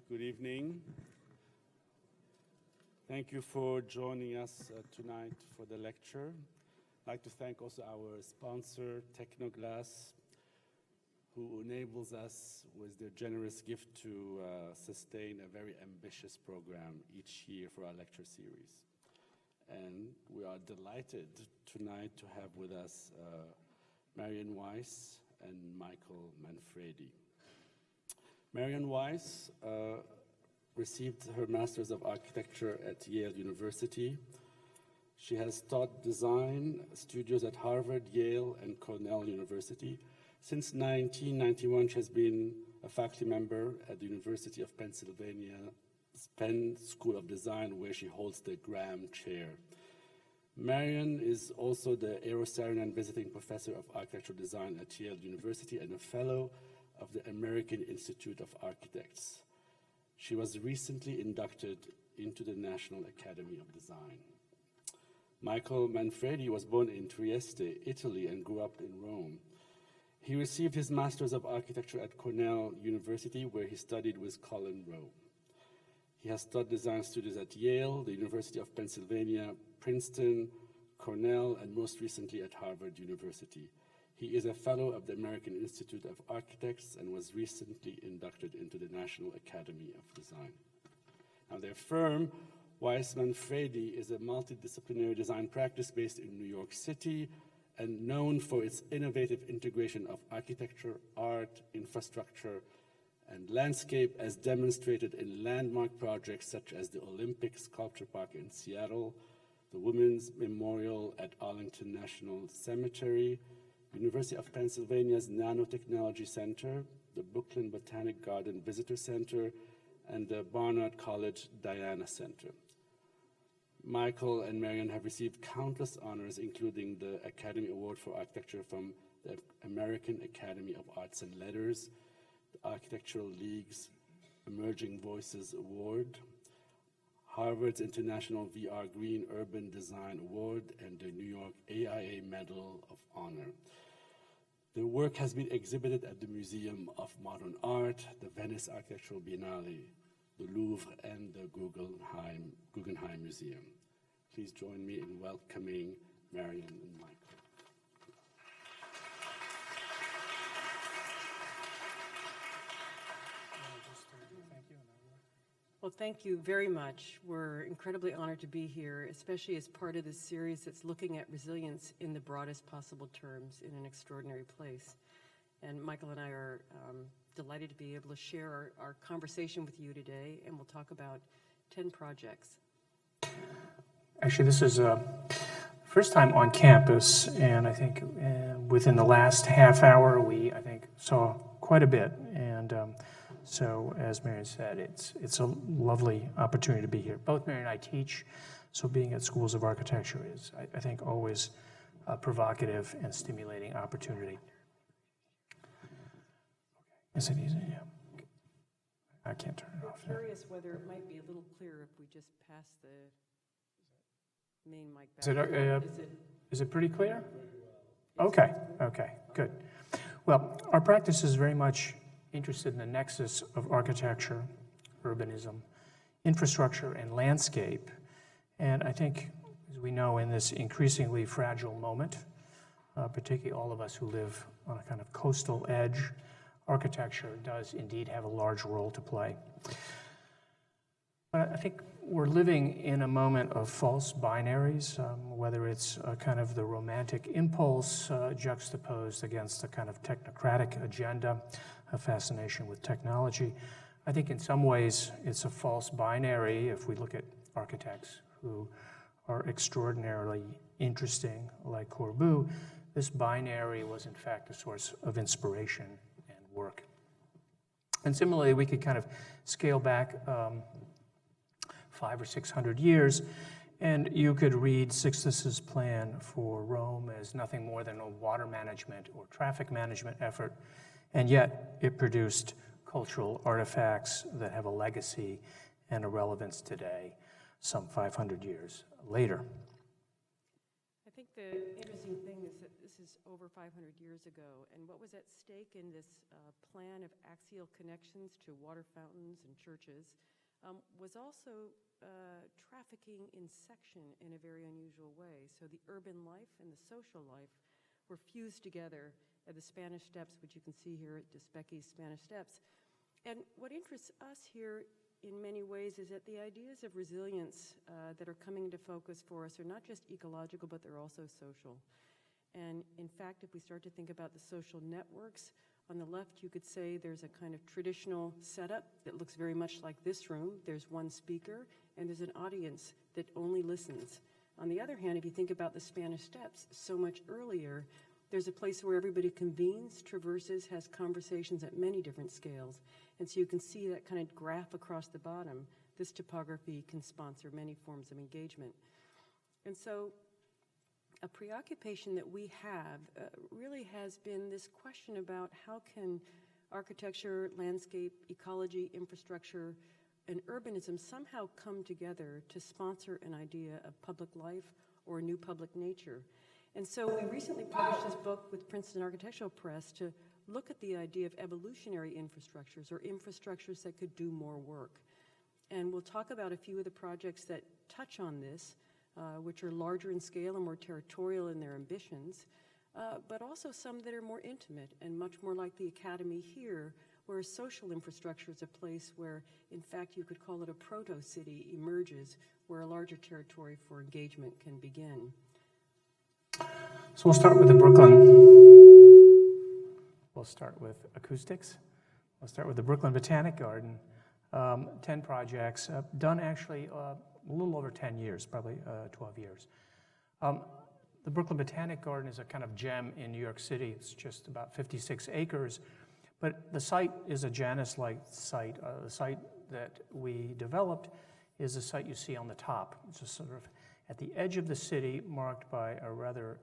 Good evening. Thank you for joining us tonight for the lecture. I'd like to thank also our sponsor, Tecnoglass, who enables us with their generous gift to sustain a very ambitious program each year for our lecture series. And we are delighted tonight to have with us Marian Weiss and Michael Manfredi. Marian Weiss received her Master's of Architecture at Yale University. She has taught design studios at Harvard, Yale, and Cornell University. Since 1991, she has been a faculty member at the University of Pennsylvania Penn School of Design, where she holds the Graham Chair. Marian is also the Eero Saarinen Visiting Professor of Architectural Design at Yale University and a Fellow of the American Institute of Architects. She was recently inducted into the National Academy of Design. Michael Manfredi was born in Trieste, Italy, and grew up in Rome. He received his Master's of Architecture at Cornell University, where he studied with Colin Rowe. He has taught design studios at Yale, the University of Pennsylvania, Princeton, Cornell, and most recently at Harvard University. He is a fellow of the American Institute of Architects and was recently inducted into the National Academy of Design. Now, their firm, Weiss Manfredi, is a multidisciplinary design practice based in New York City and known for its innovative integration of architecture, art, infrastructure, and landscape as demonstrated in landmark projects such as the Olympic Sculpture Park in Seattle, the Women's Memorial at Arlington National Cemetery, University of Pennsylvania's Nanotechnology Center, the Brooklyn Botanic Garden Visitor Center, and the Barnard College Diana Center. Michael and Marian have received countless honors, including the Academy Award for Architecture from the American Academy of Arts and Letters, the Architectural League's Emerging Voices Award, Harvard's International VR Green Urban Design Award, and the New York AIA Medal of Honor. The work has been exhibited at the Museum of Modern Art, the Venice Architectural Biennale, the Louvre, and the Guggenheim Museum. Please join me in welcoming Marian and Michael. Well, thank you very much. We're incredibly honored to be here, especially as part of this series that's looking at resilience in the broadest possible terms in an extraordinary place. And Michael and I are delighted to be able to share our conversation with you today, and we'll talk about 10 projects. Actually, this is first time on campus, and I think within the last half hour, we saw quite a bit. And so, as Marian said, it's a lovely opportunity to be here. Both Marian and I teach, so being at schools of architecture is, I think, always a provocative and stimulating opportunity. Is it easy? Yeah. I can't turn it off. I'm curious whether it might be a little clearer if we just pass the main mic back. Is it pretty clear? Okay, good. Well, our practice is very much interested in the nexus of architecture, urbanism, infrastructure, and landscape. And I think, as we know, in this increasingly fragile moment, particularly all of us who live on a kind of coastal edge, architecture does indeed have a large role to play. But I think we're living in a moment of false binaries, whether it's kind of the romantic impulse juxtaposed against a kind of technocratic agenda, a fascination with technology. I think in some ways it's a false binary if we look at architects who are extraordinarily interesting, like Corbu. This binary was in fact a source of inspiration and work. And similarly, we could kind of scale back 500 or 600 years, and you could read Sixtus's plan for Rome as nothing more than a water management or traffic management effort, and yet it produced cultural artifacts that have a legacy and a relevance today, some 500 years later. I think The interesting thing is that this is over 500 years ago, and what was at stake in this plan of axial connections to water fountains and churches was also trafficking in section in a very unusual way. So the urban life and the social life were fused together at the Spanish Steps, which you can see here at Despecky's Spanish Steps. And what interests us here in many ways is that the ideas of resilience that are coming into focus for us are not just ecological, but they're also social. And in fact, if we start to think about the social networks, on the left you could say there's a kind of traditional setup that looks very much like this room. There's one speaker, and there's an audience that only listens. On the other hand, if you think about the Spanish Steps, so much earlier, there's a place where everybody convenes, traverses, has conversations at many different scales. And so you can see that kind of graph across the bottom. This topography can sponsor many forms of engagement. And so a preoccupation that we have really has been this question about how can architecture, landscape, ecology, infrastructure, and urbanism somehow come together to sponsor an idea of public life or a new public nature. And so we recently published this book with Princeton Architectural Press to look at the idea of evolutionary infrastructures or infrastructures that could do more work. And we'll talk about a few of the projects that touch on this, which are larger in scale and more territorial in their ambitions, but also some that are more intimate and much more like the Academy here, where social infrastructure is a place where, in fact, you could call it a proto-city emerges, where a larger territory for engagement can begin. So we'll start with the Brooklyn. We'll start with acoustics. We'll start with the Brooklyn Botanic Garden. 10 projects, done actually a little over 10 years, probably 12 years. The Brooklyn Botanic Garden is a kind of gem in New York City. It's just about 56 acres, but the site is a Janus-like site. The site that we developed is the site you see on the top. It's just sort of at the edge of the city, marked by a rather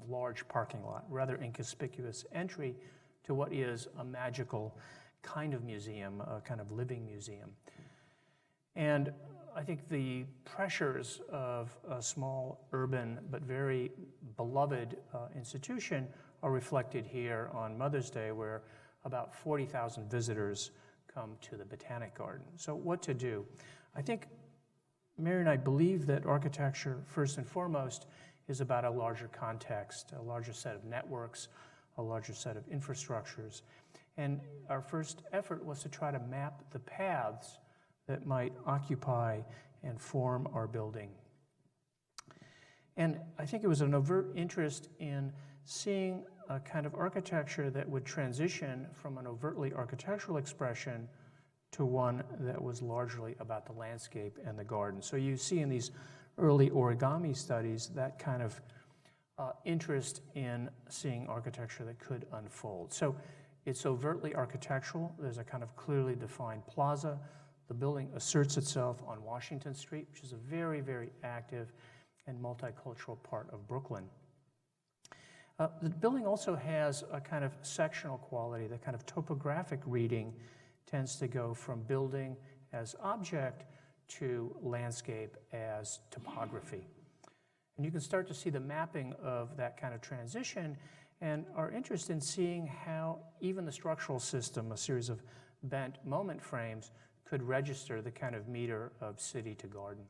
large parking lot, rather inconspicuous entry to what is a magical kind of museum, a kind of living museum. And I think the pressures of a small, urban, but very beloved institution are reflected here on Mother's Day, where about 40,000 visitors come to the Botanic Garden. So what to do? I think Mary and I believe that architecture, first and foremost, is about a larger context, a larger set of networks, a larger set of infrastructures. And our first effort was to try to map the paths that might occupy and form our building. And I think it was an overt interest in seeing a kind of architecture that would transition from an overtly architectural expression to one that was largely about the landscape and the garden. So you see in these early origami studies that kind of interest in seeing architecture that could unfold. So it's overtly architectural. There's a kind of clearly defined plaza. The building asserts itself on Washington Street, which is a very, very active and multicultural part of Brooklyn. The building also has a kind of sectional quality. The kind of topographic reading tends to go from building as object to landscape as topography. And you can start to see the mapping of that kind of transition and are interested in seeing how even the structural system, a series of bent moment frames, could register the kind of meter of city to garden.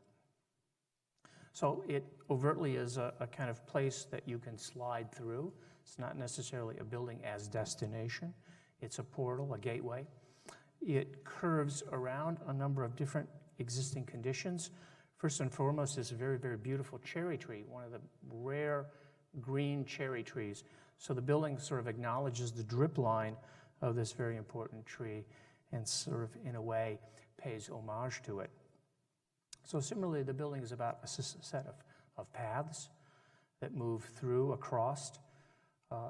So it overtly is a kind of place that you can slide through. It's not necessarily a building as destination. It's a portal, a gateway. It curves around a number of different existing conditions. First and foremost is a very, very beautiful cherry tree, one of the rare green cherry trees. So the building sort of acknowledges the drip line of this very important tree and sort of, in a way, pays homage to it. So similarly, the building is about a set of paths that move through, across.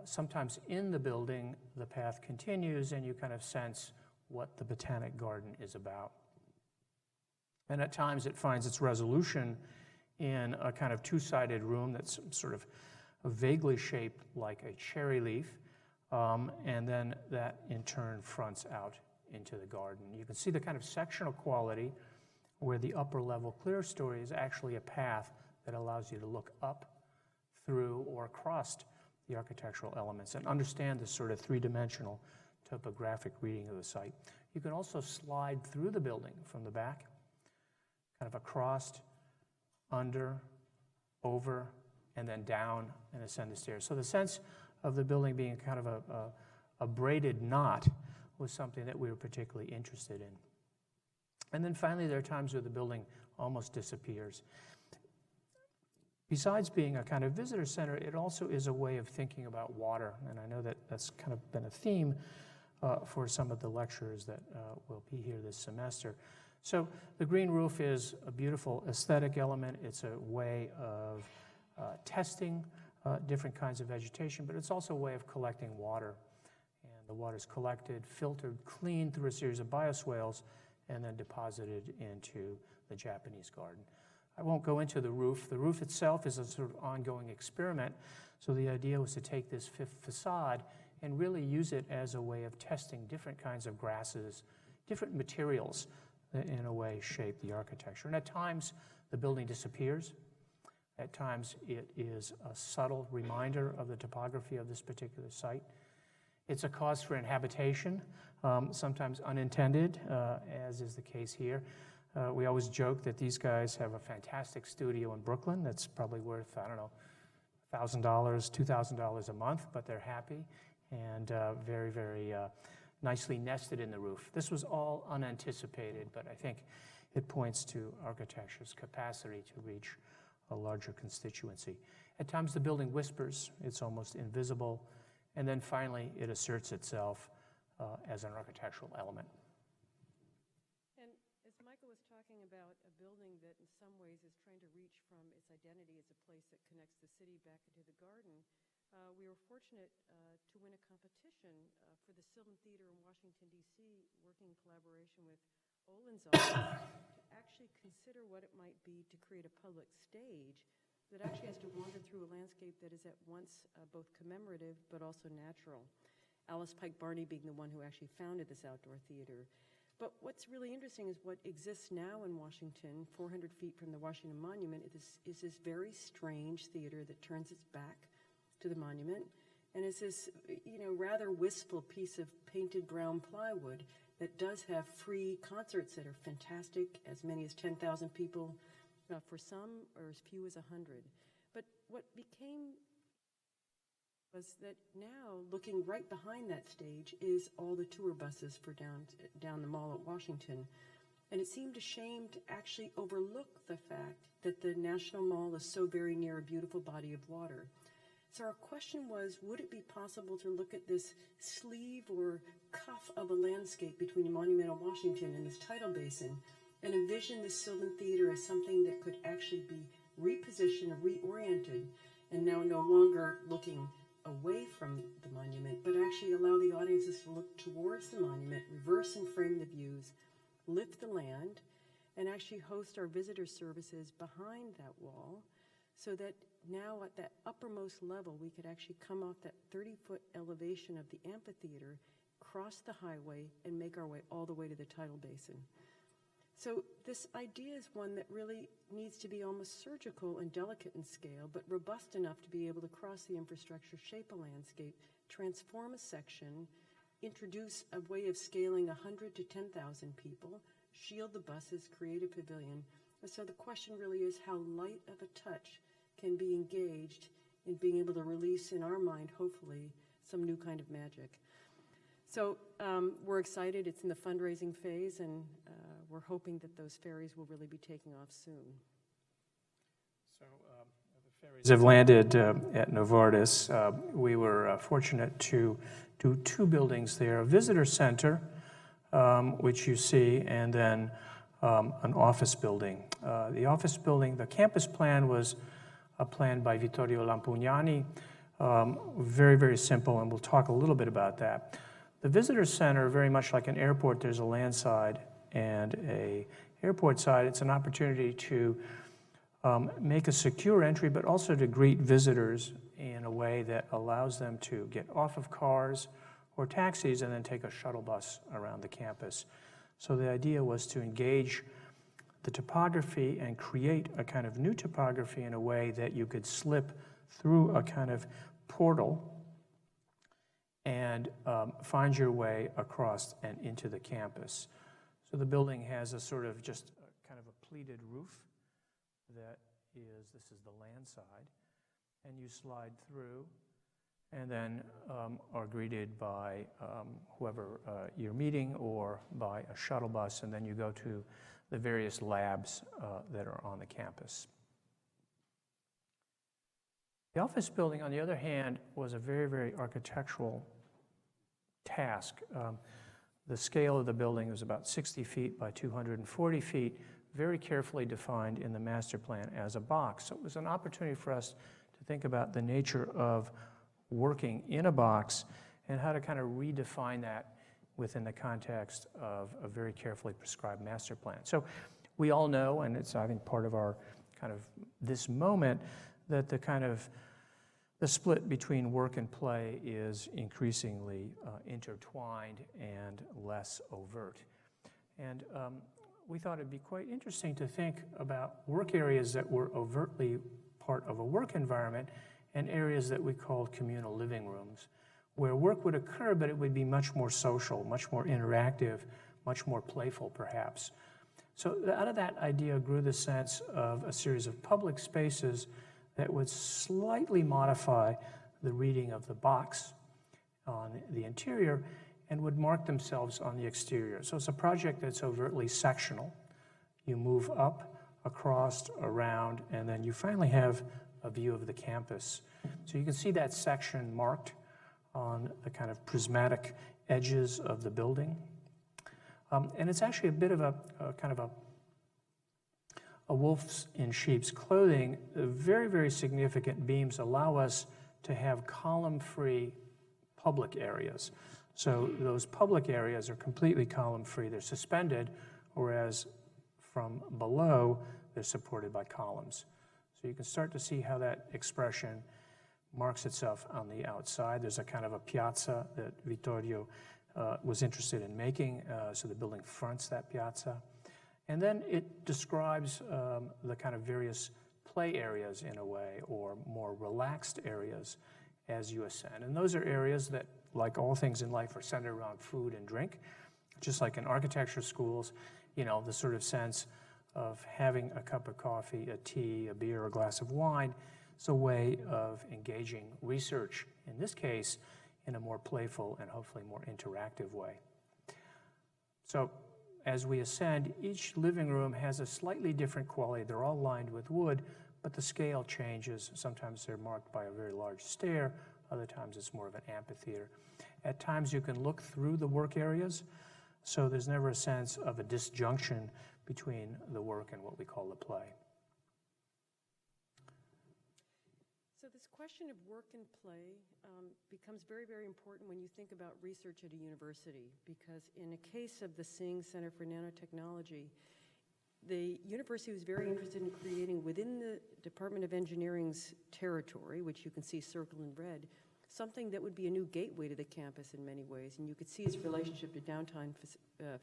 Sometimes in the building, the path continues and you kind of sense what the Botanic Garden is about. And at times it finds its resolution in a kind of two-sided room that's sort of vaguely shaped like a cherry leaf, and then that in turn fronts out into the garden. You can see the kind of sectional quality where the upper level clear story is actually a path that allows you to look up through or across the architectural elements and understand the sort of three-dimensional topographic reading of the site. You can also slide through the building from the back, kind of across, under, over, and then down and ascend the stairs. So the sense of the building being kind of a braided knot was something that we were particularly interested in. And then finally, there are times where the building almost disappears. Besides being a kind of visitor center, it also is a way of thinking about water, and I know that that's kind of been a theme for some of the lecturers that will be here this semester. So the green roof is a beautiful aesthetic element. It's a way of testing different kinds of vegetation, but it's also a way of collecting water. And the water is collected, filtered, cleaned through a series of bioswales, and then deposited into the Japanese garden. I won't go into the roof. The roof itself is a sort of ongoing experiment. So the idea was to take this fifth facade and really use it as a way of testing different kinds of grasses, different materials that in a way shape the architecture. And at times, the building disappears. At times, it is a subtle reminder of the topography of this particular site. It's a cause for inhabitation, sometimes unintended, as is the case here. We always joke that these guys have a fantastic studio in Brooklyn that's probably worth, I don't know, $1,000, $2,000 a month, but they're happy and very, very nicely nested in the roof. This was all unanticipated, but I think it points to architecture's capacity to reach a larger constituency. At times the building whispers, it's almost invisible, and then finally it asserts itself as an architectural element. And as Michael was talking about a building that in some ways is trying to reach from its identity as a place that connects the city back into the garden, we were fortunate to win a competition for the Sylvan Theater in Washington, D.C., working in collaboration with Olin's office to actually consider what it might be to create a public stage that actually has to wander through a landscape that is at once both commemorative but also natural. Alice Pike Barney being the one who actually founded this outdoor theater. But what's really interesting is what exists now in Washington, 400 feet from the Washington Monument, is this very strange theater that turns its back to the monument, and it's this, rather wistful piece of painted brown plywood that does have free concerts that are fantastic, as many as 10,000 people for some, or as few as 100. But what became was that now, looking right behind that stage, is all the tour buses for down the mall at Washington. And it seemed a shame to actually overlook the fact that the National Mall is so very near a beautiful body of water. So our question was, would it be possible to look at this sleeve or cuff of a landscape between Monumental Washington and this tidal basin and envision the Sylvan Theater as something that could actually be repositioned or reoriented, and now no longer looking away from the monument, but actually allow the audiences to look towards the monument, reverse and frame the views, lift the land, and actually host our visitor services behind that wall, so that now at that uppermost level, we could actually come off that 30-foot elevation of the amphitheater, cross the highway, and make our way all the way to the tidal basin. So this idea is one that really needs to be almost surgical and delicate in scale, but robust enough to be able to cross the infrastructure, shape a landscape, transform a section, introduce a way of scaling 100 to 10,000 people, shield the buses, create a pavilion. And so the question really is how light of a touch can be engaged in being able to release in our mind, hopefully, some new kind of magic. So we're excited. It's in the fundraising phase, and we're hoping that those ferries will really be taking off soon. So the ferries have landed at Novartis. We were fortunate to do two buildings there, a visitor center, which you see, and then an office building. The office building, the campus plan was a plan by Vittorio Lampugnani, very, very simple, and we'll talk a little bit about that. The visitor center, very much like an airport, there's a land side and a airport side. It's an opportunity to make a secure entry, but also to greet visitors in a way that allows them to get off of cars or taxis and then take a shuttle bus around the campus. So the idea was to engage the topography and create a kind of new topography in a way that you could slip through a kind of portal and find your way across and into the campus. So the building has a sort of just kind of a pleated roof this is the land side, and you slide through and then are greeted by whoever you're meeting or by a shuttle bus, and then you go to the various labs that are on the campus. The office building, on the other hand, was a very, very architectural task. The scale of the building was about 60 feet by 240 feet, very carefully defined in the master plan as a box. So it was an opportunity for us to think about the nature of working in a box and how to kind of redefine that within the context of a very carefully prescribed master plan. So we all know, and it's, I think, part of our kind of this moment, that the split between work and play is increasingly intertwined and less overt. And we thought it'd be quite interesting to think about work areas that were overtly part of a work environment and areas that we called communal living rooms, where work would occur, but it would be much more social, much more interactive, much more playful, perhaps. So out of that idea grew the sense of a series of public spaces that would slightly modify the reading of the box on the interior and would mark themselves on the exterior. So it's a project that's overtly sectional. You move up, across, around, and then you finally have a view of the campus. So you can see that section marked on the kind of prismatic edges of the building. And it's actually a bit of a kind of a wolf in sheep's clothing. Very, very significant beams allow us to have column-free public areas. So those public areas are completely column-free. They're suspended, whereas from below, they're supported by columns. So you can start to see how that expression marks itself on the outside. There's a kind of a piazza that Vittorio was interested in making, so the building fronts that piazza. And then it describes the kind of various play areas in a way, or more relaxed areas as you ascend. And those are areas that, like all things in life, are centered around food and drink. Just like in architecture schools, you know, the sort of sense of having a cup of coffee, a tea, a beer, a glass of wine. It's a way of engaging research, in this case, in a more playful and hopefully more interactive way. So as we ascend, each living room has a slightly different quality. They're all lined with wood, but the scale changes. Sometimes they're marked by a very large stair. Other times it's more of an amphitheater. At times you can look through the work areas, so there's never a sense of a disjunction between the work and what we call the play. So this question of work and play becomes very, very important when you think about research at a university, because in a case of the Singh Center for Nanotechnology, the university was very interested in creating within the Department of Engineering's territory, which you can see circled in red, something that would be a new gateway to the campus in many ways. And you could see its relationship to downtown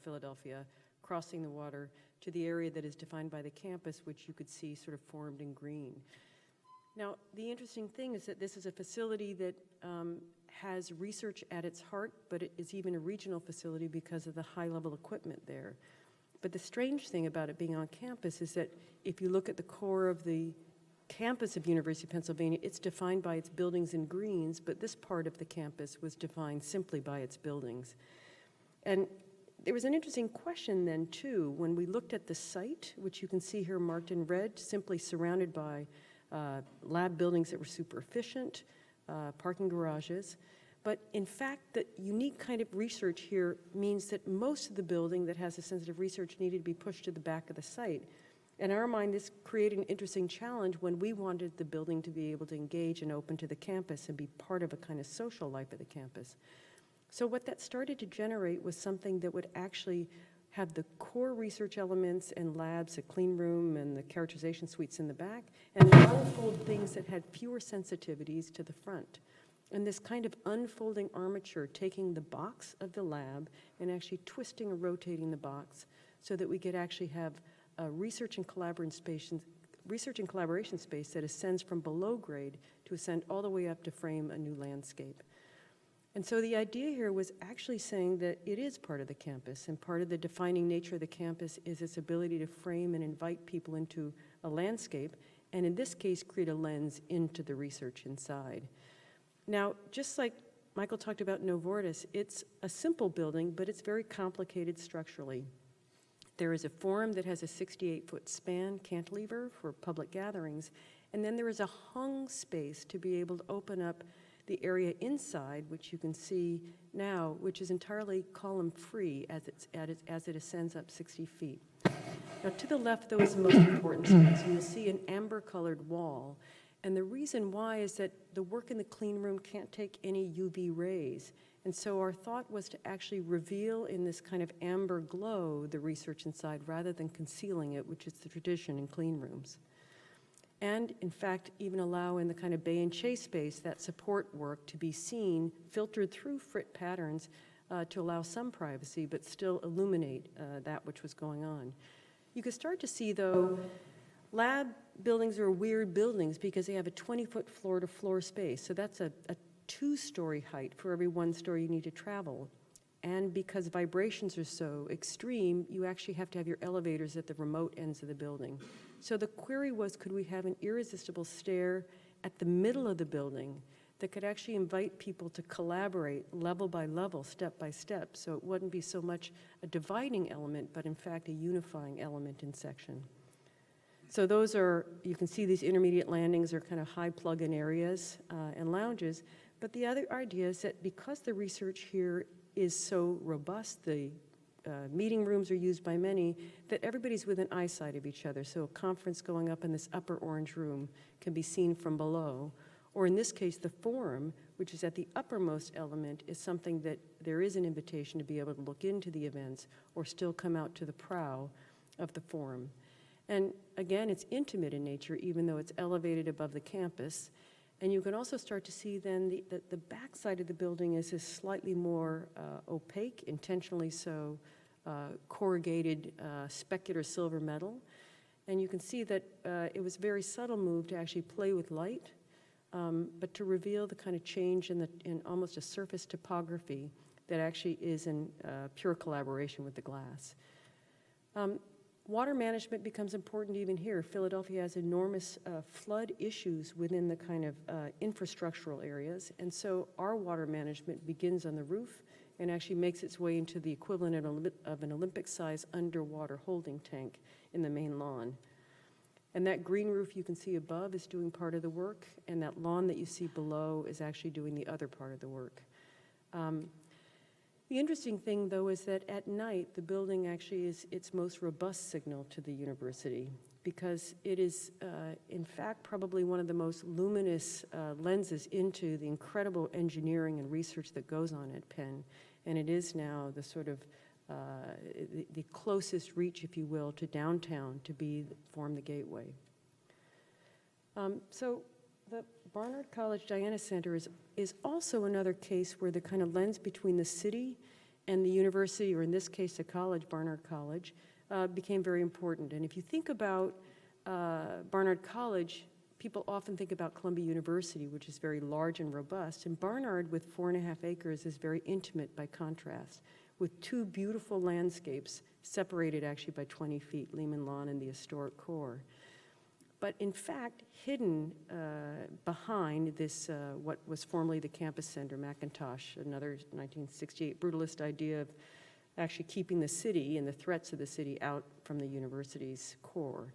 Philadelphia, crossing the water to the area that is defined by the campus, which you could see sort of formed in green. Now, the interesting thing is that this is a facility that has research at its heart, but it is even a regional facility because of the high-level equipment there. But the strange thing about it being on campus is that if you look at the core of the campus of University of Pennsylvania, it's defined by its buildings in greens, but this part of the campus was defined simply by its buildings. And there was an interesting question then, too, when we looked at the site, which you can see here marked in red, simply surrounded by lab buildings that were super efficient, parking garages. But in fact, the unique kind of research here means that most of the building that has a sensitive research needed to be pushed to the back of the site. In our mind, this created an interesting challenge when we wanted the building to be able to engage and open to the campus and be part of a kind of social life of the campus. So what that started to generate was something that would actually have the core research elements and labs, a clean room and the characterization suites in the back, and unfold things that had fewer sensitivities to the front. And this kind of unfolding armature, taking the box of the lab and actually twisting or rotating the box so that we could actually have research and collaboration research and collaboration space that ascends from below grade to ascend all the way up to frame a new landscape. And so the idea here was actually saying that it is part of the campus, and part of the defining nature of the campus is its ability to frame and invite people into a landscape, and in this case, create a lens into the research inside. Now, just like Michael talked about Novartis, it's a simple building, but it's very complicated structurally. There is a forum that has a 68-foot span cantilever for public gatherings, and then there is a hung space to be able to open up the area inside, which you can see now, which is entirely column-free as it ascends up 60 feet. Now, to the left, though, is the most important space, and you'll see an amber-colored wall. And the reason why is that the work in the clean room can't take any UV rays. And so our thought was to actually reveal in this kind of amber glow the research inside rather than concealing it, which is the tradition in clean rooms. And, in fact, even allow in the kind of bay and chase space that support work to be seen, filtered through frit patterns to allow some privacy, but still illuminate that which was going on. You can start to see, though, lab buildings are weird buildings because they have a 20-foot floor-to-floor space. So that's a 2-story height for every 1 story you need to travel. And because vibrations are so extreme, you actually have to have your elevators at the remote ends of the building. So the query was, could we have an irresistible stair at the middle of the building that could actually invite people to collaborate level by level, step by step, so it wouldn't be so much a dividing element, but in fact a unifying element in section. So those are, you can see these intermediate landings are kind of high plug-in areas and lounges, but the other idea is that because the research here is so robust, the meeting rooms are used by many, that everybody's within eyesight of each other. So a conference going up in this upper orange room can be seen from below. Or in this case, the forum, which is at the uppermost element, is something that there is an invitation to be able to look into the events or still come out to the prow of the forum. And again, it's intimate in nature, even though it's elevated above the campus. And you can also start to see then the backside of the building is slightly more opaque, intentionally so, corrugated specular silver metal. And you can see that it was a very subtle move to actually play with light, but to reveal the kind of change in almost a surface topography that actually is in pure collaboration with the glass. Water management becomes important even here. Philadelphia has enormous flood issues within the kind of infrastructural areas, and so our water management begins on the roof and actually makes its way into the equivalent of an Olympic-sized underwater holding tank in the main lawn. And that green roof you can see above is doing part of the work, and that lawn that you see below is actually doing the other part of the work. The interesting thing, though, is that at night, the building actually is its most robust signal to the university because it is, in fact, probably one of the most luminous lenses into the incredible engineering and research that goes on at Penn. And it is now the sort of the closest reach, if you will, to downtown to form the gateway. So the Barnard College Diana Center is also another case where the kind of lens between the city and the university, or in this case, the college, Barnard College, became very important. And if you think about Barnard College, people often think about Columbia University, which is very large and robust. And Barnard, with 4.5 acres, is very intimate by contrast, with 2 beautiful landscapes separated actually by 20 feet, Lehman Lawn and the historic core. But in fact, hidden behind this, what was formerly the Campus Center, McIntosh, another 1968 brutalist idea of actually keeping the city and the threats of the city out from the university's core.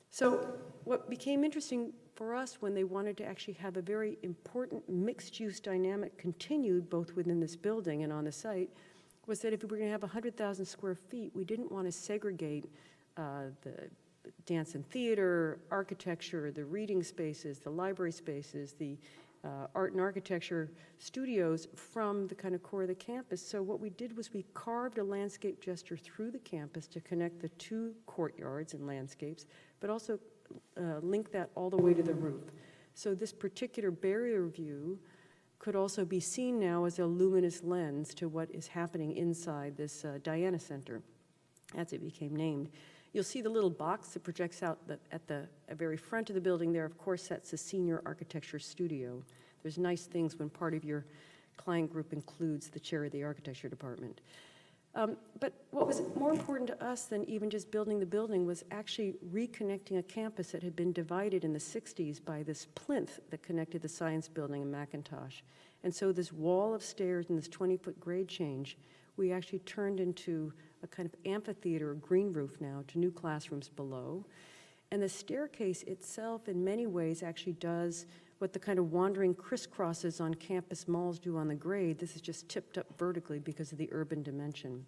So what became interesting for us when they wanted to actually have a very important mixed-use dynamic continued both within this building and on the site was that if we were going to have 100,000 square feet, we didn't want to segregate the dance and theater, architecture, the reading spaces, the library spaces, the art and architecture studios from the kind of core of the campus. So what we did was we carved a landscape gesture through the campus to connect the 2 courtyards and landscapes, but also link that all the way to the roof. So this particular barrier view could also be seen now as a luminous lens to what is happening inside this Diana Center, as it became named. You'll see the little box that projects out at the very front of the building there. Of course, that's the senior architecture studio. There's nice things when part of your client group includes the chair of the architecture department. But what was more important to us than even just building the building was actually reconnecting a campus that had been divided in the 60s by this plinth that connected the science building and McIntosh. And so this wall of stairs and this 20-foot grade change, we actually turned into a kind of amphitheater, green roof now, to new classrooms below. And the staircase itself, in many ways, actually does what the kind of wandering crisscrosses on campus malls do on the grade. This is just tipped up vertically because of the urban dimension.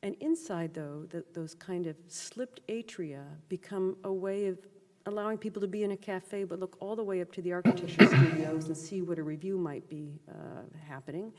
And inside, though, those kind of slipped atria become a way of allowing people to be in a cafe but look all the way up to the architecture studios and see what a review might be happening.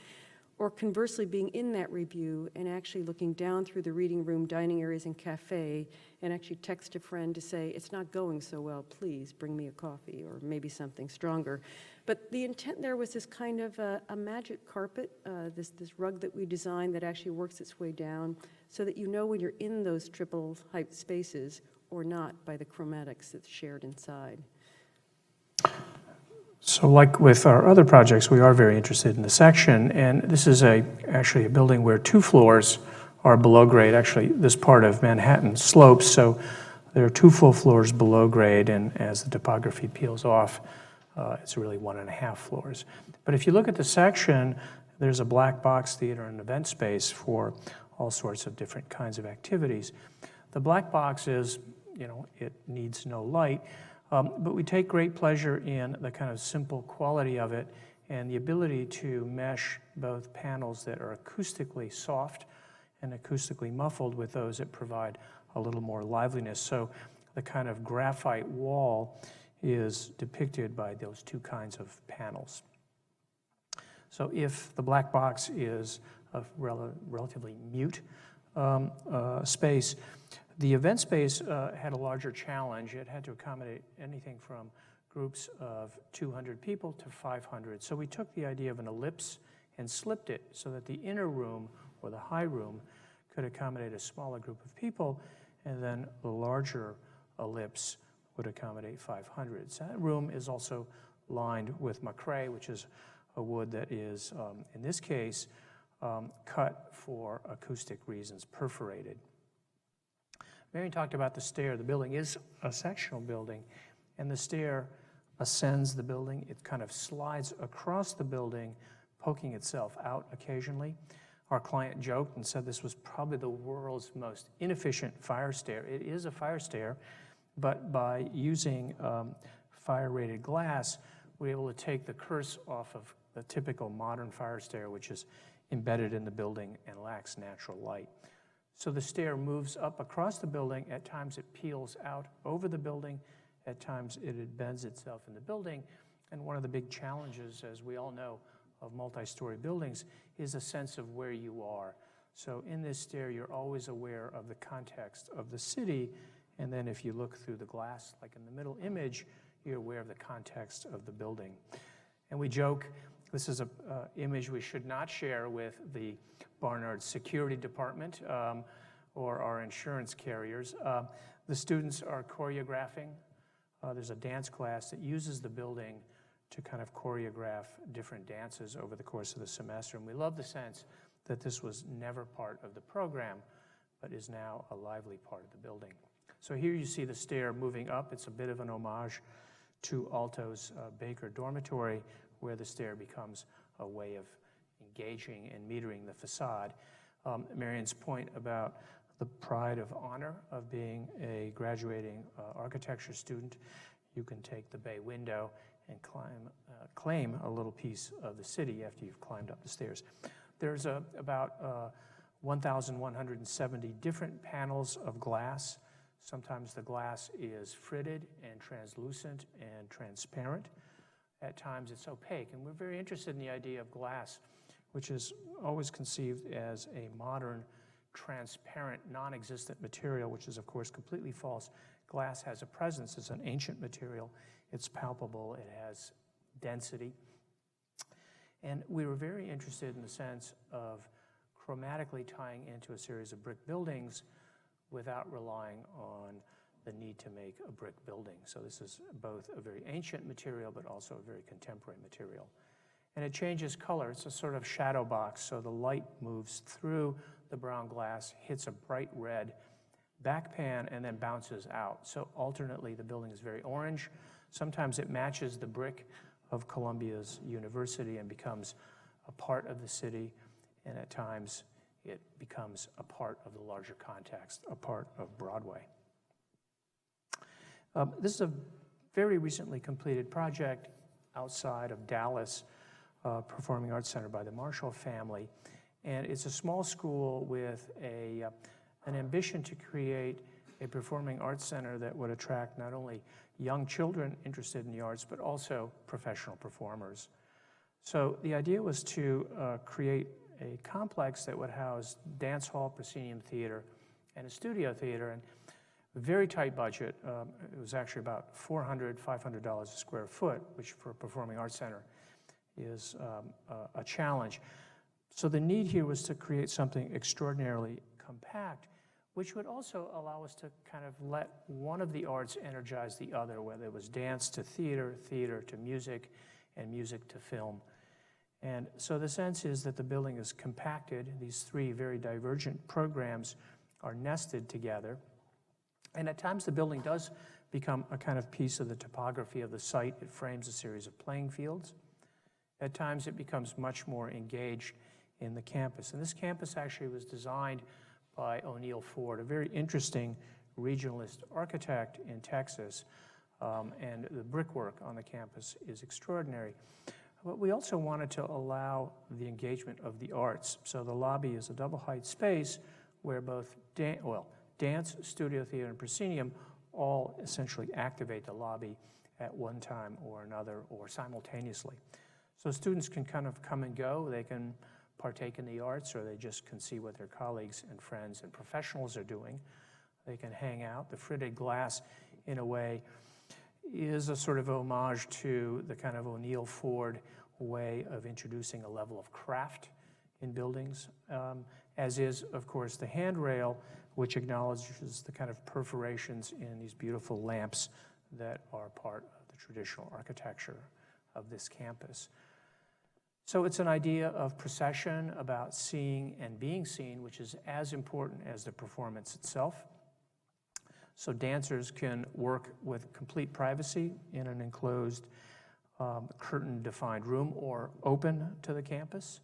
Or conversely, being in that review and actually looking down through the reading room, dining areas, and cafe, and actually text a friend to say, it's not going so well, please bring me a coffee, or maybe something stronger. But the intent there was this kind of a magic carpet, this rug that we designed that actually works its way down, so that you know when you're in those triple height spaces or not by the chromatics that's shared inside. So like with our other projects, we are very interested in the section, and this is actually a building where 2 floors are below grade. Actually, this part of Manhattan slopes, so there are 2 full floors below grade, and as the topography peels off, it's really 1.5 floors. But if you look at the section, there's a black box theater and event space for all sorts of different kinds of activities. The black box is, it needs no light, but we take great pleasure in the kind of simple quality of it and the ability to mesh both panels that are acoustically soft and acoustically muffled with those that provide a little more liveliness. So the kind of graphite wall is depicted by those 2 kinds of panels. So if the black box is a relatively mute space, the event space had a larger challenge. It had to accommodate anything from groups of 200 people to 500. So we took the idea of an ellipse and slipped it so that the inner room or the high room could accommodate a smaller group of people, and then the larger ellipse would accommodate 500. So that room is also lined with macrame, which is a wood that is, in this case, cut for acoustic reasons, perforated. Marion talked about the stair. The building is a sectional building, and the stair ascends the building. It kind of slides across the building, poking itself out occasionally. Our client joked and said this was probably the world's most inefficient fire stair. It is a fire stair, but by using fire-rated glass, we're able to take the curse off of the typical modern fire stair, which is embedded in the building and lacks natural light. So the stair moves up across the building. At times it peels out over the building. At times it embeds itself in the building. And one of the big challenges, as we all know, of multi-story buildings is a sense of where you are. So in this stair, you're always aware of the context of the city. And then if you look through the glass, like in the middle image, you're aware of the context of the building. And we joke, this is an image we should not share with the Barnard Security Department or our insurance carriers. The students are choreographing. There's a dance class that uses the building to kind of choreograph different dances over the course of the semester. And we love the sense that this was never part of the program, but is now a lively part of the building. So here you see the stair moving up. It's a bit of an homage to Alto's Baker Dormitory, where the stair becomes a way of engaging and metering the facade. Marion's point about the pride of honor of being a graduating architecture student, you can take the bay window and claim a little piece of the city after you've climbed up the stairs. There's about 1,170 different panels of glass. Sometimes the glass is fritted and translucent and transparent. At times it's opaque, and we're very interested in the idea of glass, which is always conceived as a modern, transparent, non-existent material, which is, of course, completely false. Glass has a presence. It's an ancient material. It's palpable. It has density. And we were very interested in the sense of chromatically tying into a series of brick buildings without relying on the need to make a brick building. So this is both a very ancient material, but also a very contemporary material. And it changes color. It's a sort of shadow box, so the light moves through the brown glass, hits a bright red backpan, and then bounces out. So alternately, the building is very orange. Sometimes it matches the brick of Columbia's university and becomes a part of the city, and at times it becomes a part of the larger context, a part of Broadway. This is a very recently completed project outside of Dallas, Performing Arts Center by the Marshall family. And it's a small school with an ambition to create a performing arts center that would attract not only young children interested in the arts, but also professional performers. So the idea was to create a complex that would house dance hall, proscenium theater, and a studio theater. And a very tight budget. It was actually about $400, $500 a square foot, which for a performing arts center is a challenge. So the need here was to create something extraordinarily compact, which would also allow us to kind of let one of the arts energize the other, whether it was dance to theater, theater to music, and music to film. And so the sense is that the building is compacted. These three very divergent programs are nested together. And at times the building does become a kind of piece of the topography of the site. It frames a series of playing fields. At times it becomes much more engaged in the campus. And this campus actually was designed by O'Neill Ford, a very interesting regionalist architect in Texas. And the brickwork on the campus is extraordinary. But we also wanted to allow the engagement of the arts. So the lobby is a double-height space where both dance, studio theater, and proscenium all essentially activate the lobby at one time or another or simultaneously. So students can kind of come and go. They can partake in the arts, or they just can see what their colleagues and friends and professionals are doing. They can hang out. The fritted glass, in a way, is a sort of homage to the kind of O'Neill Ford way of introducing a level of craft in buildings, as is, of course, the handrail, which acknowledges the kind of perforations in these beautiful lamps that are part of the traditional architecture of this campus. So it's an idea of procession, about seeing and being seen, which is as important as the performance itself. So dancers can work with complete privacy in an enclosed, curtain-defined room or open to the campus.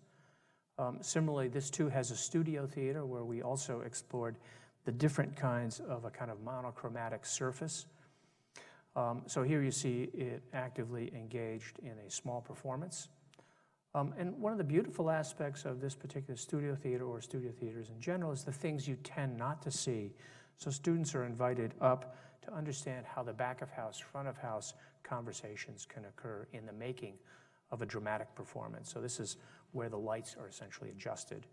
Similarly, this too has a studio theater where we also explored the different kinds of a kind of monochromatic surface. So here you see it actively engaged in a small performance. And one of the beautiful aspects of this particular studio theater, or studio theaters in general, is the things you tend not to see. So students are invited up to understand how the back of house, front of house conversations can occur in the making of a dramatic performance. So this is where the lights are essentially adjusted.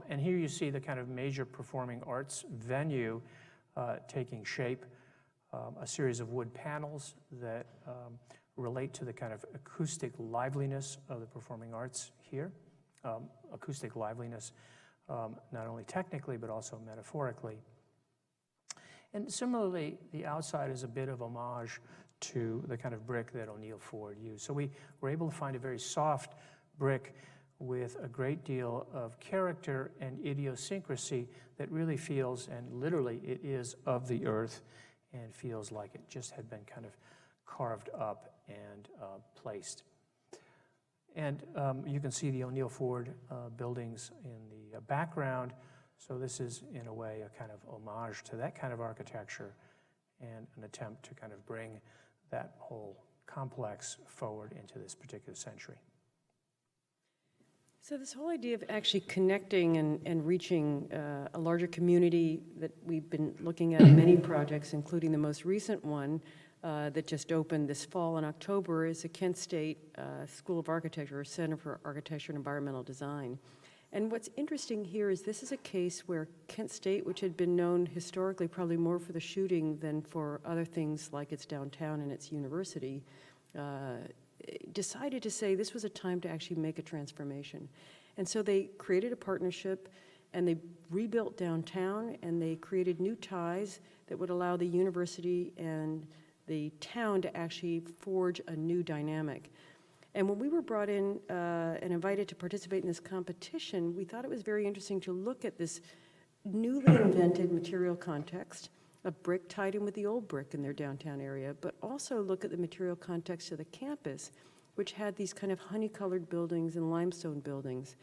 And here you see the kind of major performing arts venue taking shape, a series of wood panels that relate to the kind of acoustic liveliness of the performing arts here. Acoustic liveliness, not only technically, but also metaphorically. And similarly, the outside is a bit of homage to the kind of brick that O'Neill Ford used. So we were able to find a very soft brick with a great deal of character and idiosyncrasy that really feels, and literally it is, of the earth, and feels like it just had been kind of carved up and placed. And you can see the O'Neill Ford buildings in the background. So this is, in a way, a kind of homage to that kind of architecture and an attempt to kind of bring that whole complex forward into this particular century. So this whole idea of actually connecting and reaching a larger community that we've been looking at in many projects, including the most recent one that just opened this fall in October, is the Kent State School of Architecture, or Center for Architecture and Environmental Design. And what's interesting here is this is a case where Kent State, which had been known historically probably more for the shooting than for other things like its downtown and its university, decided to say this was a time to actually make a transformation. And so they created a partnership and they rebuilt downtown, and they created new ties that would allow the university and the town to actually forge a new dynamic. And when we were brought in and invited to participate in this competition, we thought it was very interesting to look at this newly invented material context of brick tied in with the old brick in their downtown area, but also look at the material context of the campus, which had these kind of honey-colored buildings and limestone buildings.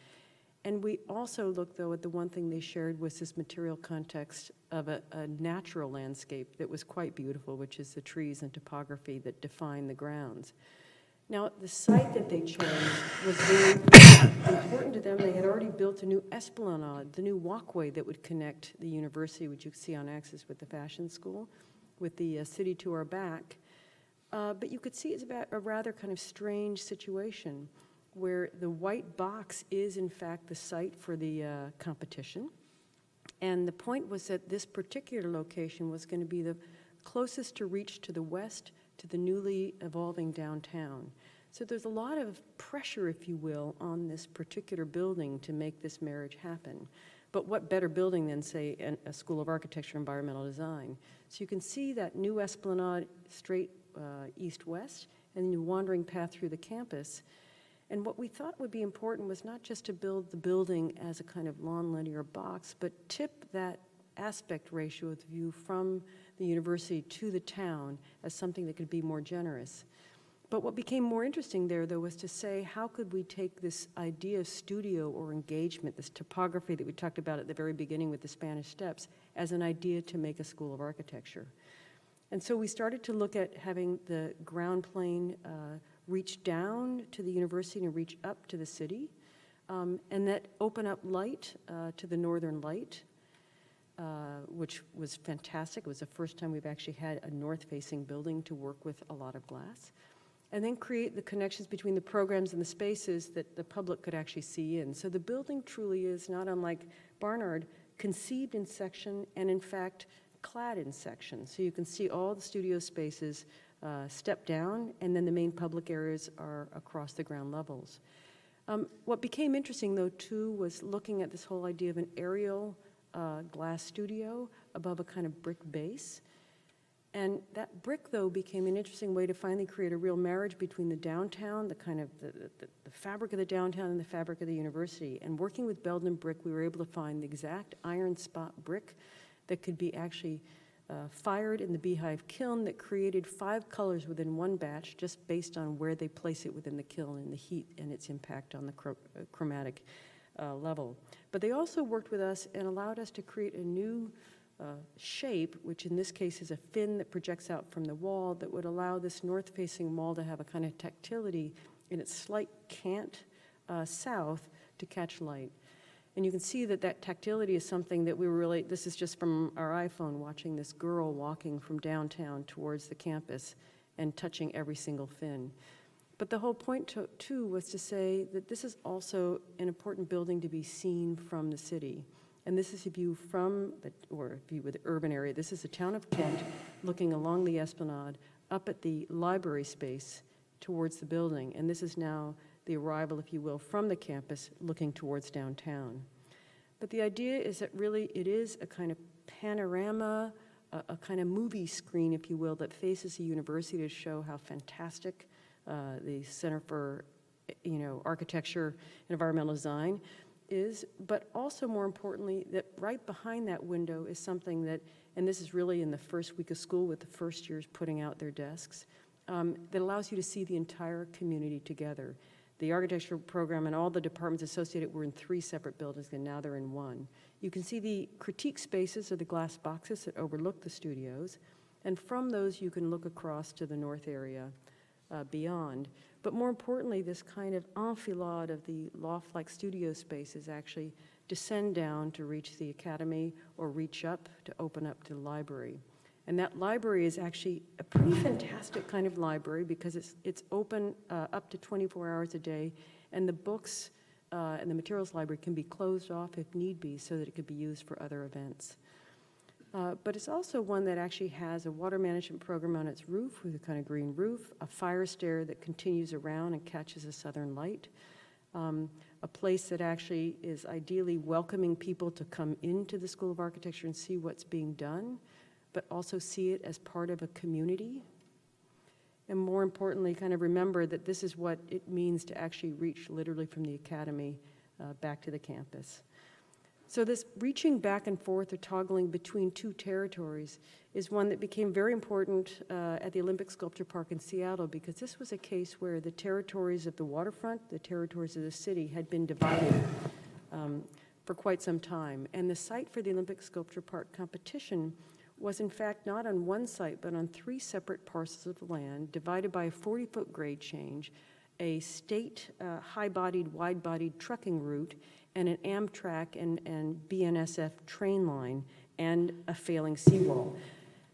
And we also looked, though, at the one thing they shared was this material context of a natural landscape that was quite beautiful, which is the trees and topography that define the grounds. Now, the site that they chose was very important to them. They had already built a new esplanade, the new walkway that would connect the university, which you can see on axis with the fashion school, with the city to our back. But you could see it's about a rather kind of strange situation where the white box is, in fact, the site for the competition. And the point was that this particular location was going to be the closest to reach to the west to the newly evolving downtown. So there's a lot of pressure, if you will, on this particular building to make this marriage happen. But what better building than, say, a School of Architecture and Environmental Design? So you can see that new esplanade straight east-west, and then your wandering path through the campus. And what we thought would be important was not just to build the building as a kind of long linear box, but tip that aspect ratio of the view from the university to the town as something that could be more generous. But what became more interesting there, though, was to say, how could we take this idea of studio or engagement, this topography that we talked about at the very beginning with the Spanish Steps, as an idea to make a School of Architecture? And so we started to look at having the ground plane reach down to the university and reach up to the city, and that open up light to the northern light, which was fantastic. It was the first time we've actually had a north-facing building to work with a lot of glass. And then create the connections between the programs and the spaces that the public could actually see in. So the building truly is, not unlike Barnard, conceived in section and, in fact, clad in section. So you can see all the studio spaces step down, and then the main public areas are across the ground levels. What became interesting, though, too, was looking at this whole idea of an aerial glass studio above a kind of brick base. And that brick, though, became an interesting way to finally create a real marriage between the downtown, the kind of the fabric of the downtown and the fabric of the university. And working with Belden Brick, we were able to find the exact iron spot brick that could be actually fired in the beehive kiln that created 5 colors within one batch just based on where they place it within the kiln and the heat and its impact on the chromatic level. But they also worked with us and allowed us to create a new shape, which in this case is a fin that projects out from the wall that would allow this north-facing wall to have a kind of tactility in its slight cant south to catch light. And you can see that that tactility is something that we were really, this is just from our iPhone, watching this girl walking from downtown towards the campus and touching every single fin. But the whole point, too, was to say that this is also an important building to be seen from the city. And this is a view from, or a view of the urban area. This is the town of Kent looking along the esplanade up at the library space towards the building. And this is now the arrival, if you will, from the campus looking towards downtown. But the idea is that really it is a kind of panorama, a kind of movie screen, if you will, that faces the university to show how fantastic the Center for Architecture and Environmental Design is, but also more importantly, that right behind that window is something that, and this is really in the first week of school with the first years putting out their desks, that allows you to see the entire community together. The architecture program and all the departments associated were in 3 separate buildings, and now they're in 1. You can see the critique spaces or the glass boxes that overlook the studios, and from those you can look across to the north area beyond. But more importantly, this kind of enfilade of the loft-like studio spaces actually descend down to reach the academy or reach up to open up to the library. And that library is actually a pretty fantastic kind of library because it's open up to 24 hours a day, and the books and the materials library can be closed off if need be so that it could be used for other events. But it's also one that actually has a water management program on its roof with a kind of green roof, a fire stair that continues around and catches the southern light, a place that actually is ideally welcoming people to come into the School of Architecture and see what's being done, but also see it as part of a community. And more importantly, kind of remember that this is what it means to actually reach literally from the academy back to the campus. So this reaching back and forth or toggling between two territories is one that became very important at the Olympic Sculpture Park in Seattle, because this was a case where the territories of the waterfront, the territories of the city had been divided for quite some time. And the site for the Olympic Sculpture Park competition was in fact not on one site, but on 3 separate parcels of land divided by a 40-foot grade change, a state high-bodied, wide-bodied trucking route, and an Amtrak and BNSF train line, and a failing seawall.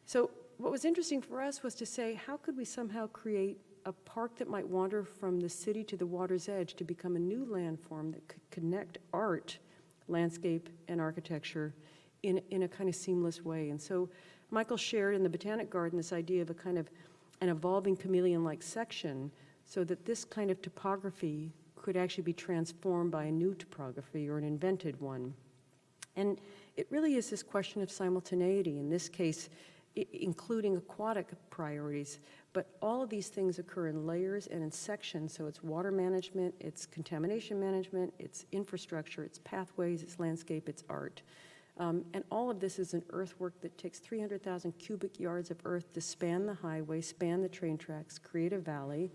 So what was interesting for us was to say, how could we somehow create a park that might wander from the city to the water's edge to become a new landform that could connect art, landscape, and architecture in a kind of seamless way. And so Michael shared in the Botanic Garden this idea of a kind of an evolving chameleon-like section, so that this kind of topography could actually be transformed by a new topography or an invented one. And it really is this question of simultaneity, in this case, including aquatic priorities. But all of these things occur in layers and in sections, so it's water management, it's contamination management, it's infrastructure, it's pathways, it's landscape, it's art. And all of this is an earthwork that takes 300,000 cubic yards of earth to span the highway, span the train tracks, create a valley,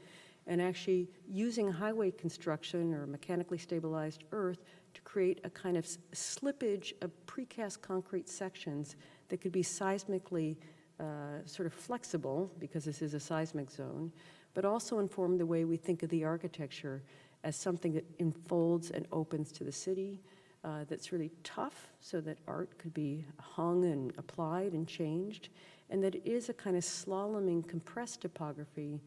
and actually using highway construction or mechanically stabilized earth to create a kind of slippage of precast concrete sections that could be seismically sort of flexible, because this is a seismic zone, but also inform the way we think of the architecture as something that enfolds and opens to the city, that's really tough, so that art could be hung and applied and changed, and that it is a kind of slaloming, compressed topography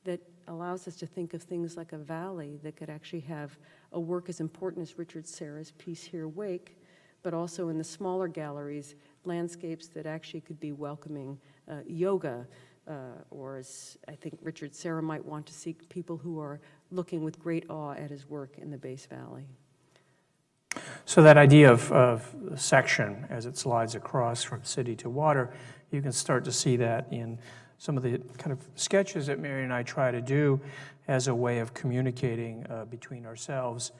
that allows us to think of things like a valley that could actually have a work as important as Richard Serra's piece here, Wake, but also in the smaller galleries, landscapes that actually could be welcoming yoga, or as I think Richard Serra might want to seek people who are looking with great awe at his work in the Base Valley. So that idea of section as it slides across from city to water, you can start to see that in some of the kind of sketches that Mary and I try to do as a way of communicating between ourselves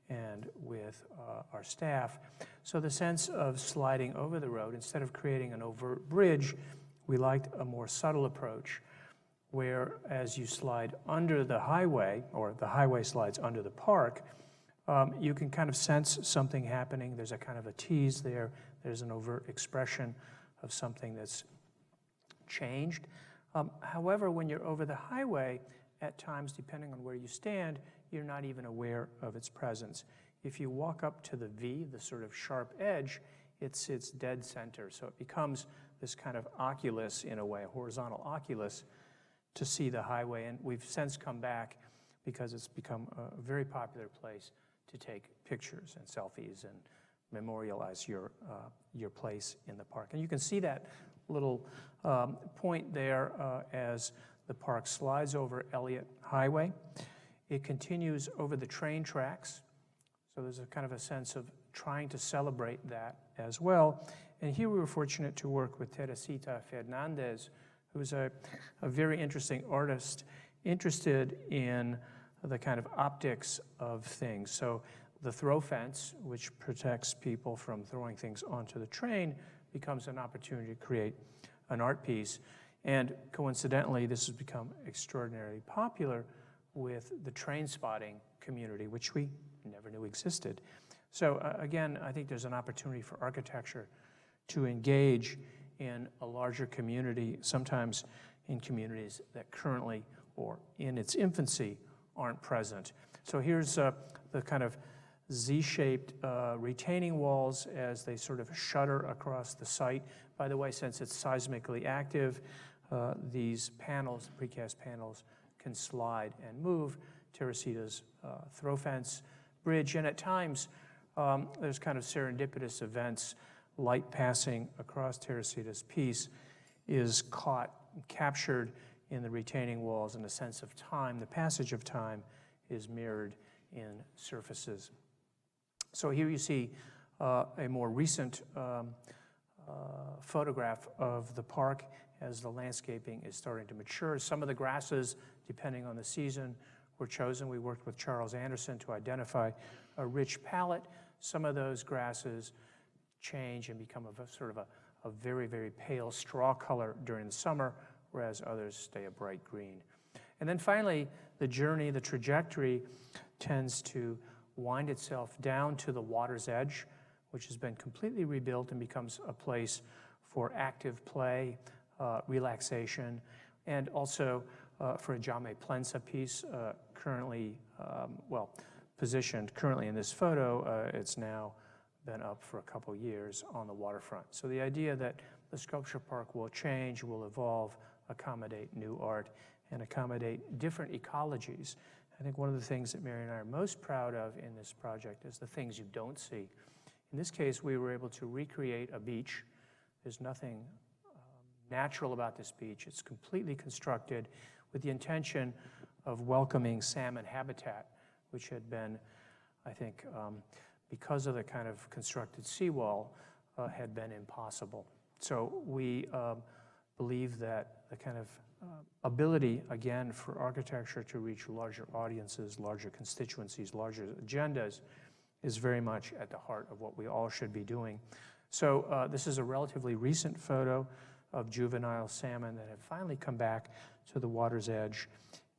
and with our staff. So the sense of sliding over the road, instead of creating an overt bridge, we liked a more subtle approach, where as you slide under the highway, or the highway slides under the park, you can kind of sense something happening. There's a kind of a tease there. There's an overt expression of something that's changed. However, when you're over the highway, at times, depending on where you stand, you're not even aware of its presence. If you walk up to the V, the sort of sharp edge, it sits dead center. So it becomes this kind of oculus, in a way, a horizontal oculus, to see the highway. And we've since come back because it's become a very popular place to take pictures and selfies and memorialize your place in the park. And you can see that little point there as the park slides over Elliott Highway. It continues over the train tracks, so there's a kind of a sense of trying to celebrate that as well. And here we were fortunate to work with Teresita Fernandez, who's a very interesting artist, interested in the kind of optics of things. So the throw fence, which protects people from throwing things onto the train, becomes an opportunity to create an art piece. And coincidentally, this has become extraordinarily popular with the train spotting community, which we never knew existed. So again, I think there's an opportunity for architecture to engage in a larger community, sometimes in communities that currently or in its infancy aren't present. So here's the kind of Z-shaped retaining walls as they sort of shutter across the site. By the way, since it's seismically active, these panels, precast panels, can slide and move. Teresita's throw fence bridge, and at times there's kind of serendipitous events. Light passing across Teresita's piece is caught, captured in the retaining walls, and a sense of time, the passage of time, is mirrored in surfaces. So here you see a more recent photograph of the park as the landscaping is starting to mature. Some of the grasses, depending on the season, were chosen. We worked with Charles Anderson to identify a rich palette. Some of those grasses change and become sort of a very, very pale straw color during the summer, whereas others stay a bright green. And then finally, the journey, the trajectory tends to wind itself down to the water's edge, which has been completely rebuilt and becomes a place for active play, relaxation, and also for a Jaume Plensa piece currently, positioned currently in this photo. It's now been up for a couple years on the waterfront. So the idea that the sculpture park will change, will evolve, accommodate new art, and accommodate different ecologies. I think one of the things that Mary and I are most proud of in this project is the things you don't see. In this case, we were able to recreate a beach. There's nothing natural about this beach. It's completely constructed with the intention of welcoming salmon habitat, which had been, I think, because of the kind of constructed seawall, had been impossible. So we believe that the kind of ability, again, for architecture to reach larger audiences, larger constituencies, larger agendas, is very much at the heart of what we all should be doing. So this is a relatively recent photo of juvenile salmon that have finally come back to the water's edge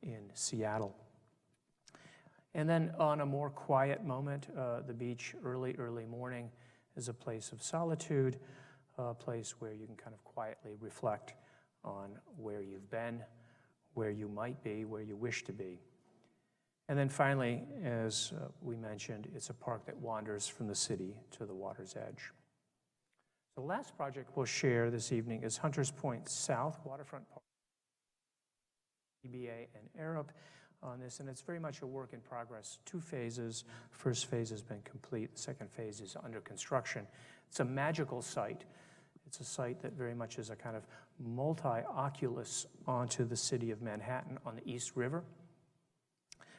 in Seattle. And then on a more quiet moment, the beach, early morning, is a place of solitude, a place where you can kind of quietly reflect on where you've been, where you might be, where you wish to be. And then finally, as we mentioned, it's a park that wanders from the city to the water's edge. The last project we'll share this evening is Hunters Point South Waterfront Park. EBA and Arup on this, and it's very much a work in progress. 2 phases. First phase has been complete. The second phase is under construction. It's a magical site. It's a site that very much is a kind of multi-oculus onto the city of Manhattan on the East River.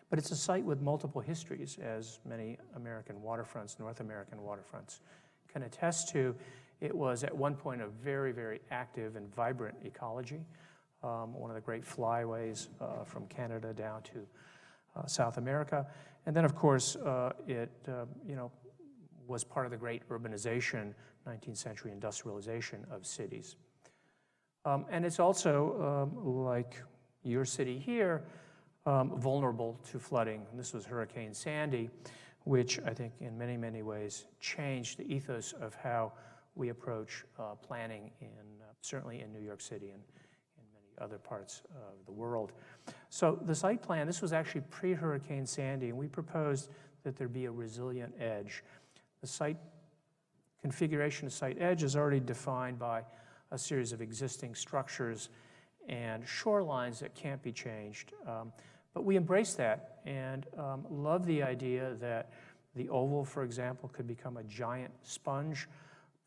But it's a site with multiple histories, as many American waterfronts, North American waterfronts, can attest to. It was at one point a very, very active and vibrant ecology. One of the great flyways from Canada down to South America. And then, of course, it was part of the great urbanization, 19th century industrialization of cities. And it's also, like your city here, vulnerable to flooding. And this was Hurricane Sandy, which I think in many, many ways changed the ethos of how we approach planning certainly in New York City and in many other parts of the world. So the site plan, this was actually pre-Hurricane Sandy, and we proposed that there be a resilient edge. The site configuration of site edge is already defined by a series of existing structures and shorelines that can't be changed. But we embrace that and love the idea that the oval, for example, could become a giant sponge.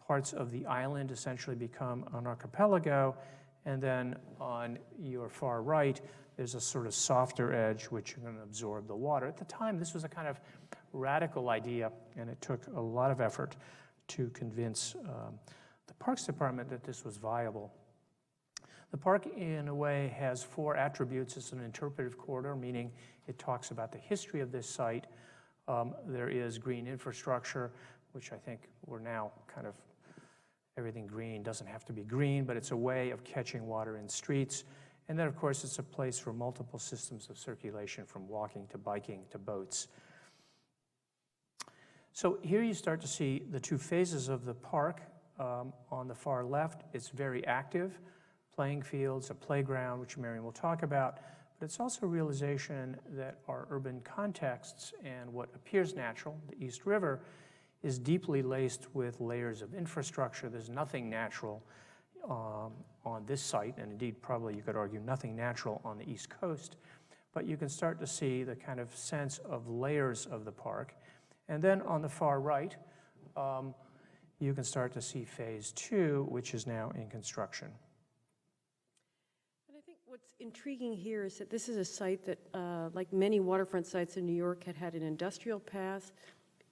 Parts of the island essentially become an archipelago, and then on your far right, there's a sort of softer edge which is going to absorb the water. At the time, this was a kind of radical idea, and it took a lot of effort to convince the Parks Department that this was viable. The park, in a way, has 4 attributes. It's an interpretive corridor, meaning it talks about the history of this site. There is green infrastructure, which I think we're now kind of, everything green doesn't have to be green, but it's a way of catching water in streets. And then, of course, it's a place for multiple systems of circulation, from walking to biking to boats. So here you start to see the 2 phases of the park. On the far left, it's very active. Playing fields, a playground, which Marion will talk about, but it's also a realization that our urban contexts and what appears natural, the East River, is deeply laced with layers of infrastructure. There's nothing natural on this site, and indeed probably you could argue nothing natural on the East Coast, but you can start to see the kind of sense of layers of the park. And then on the far right, you can start to see phase 2, which is now in construction. And I think what's intriguing here is that this is a site that, like many waterfront sites in New York, had had an industrial past.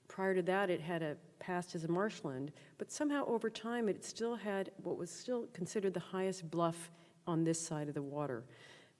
Prior to that, it had a past as a marshland, but somehow over time, it still had what was still considered the highest bluff on this side of the water.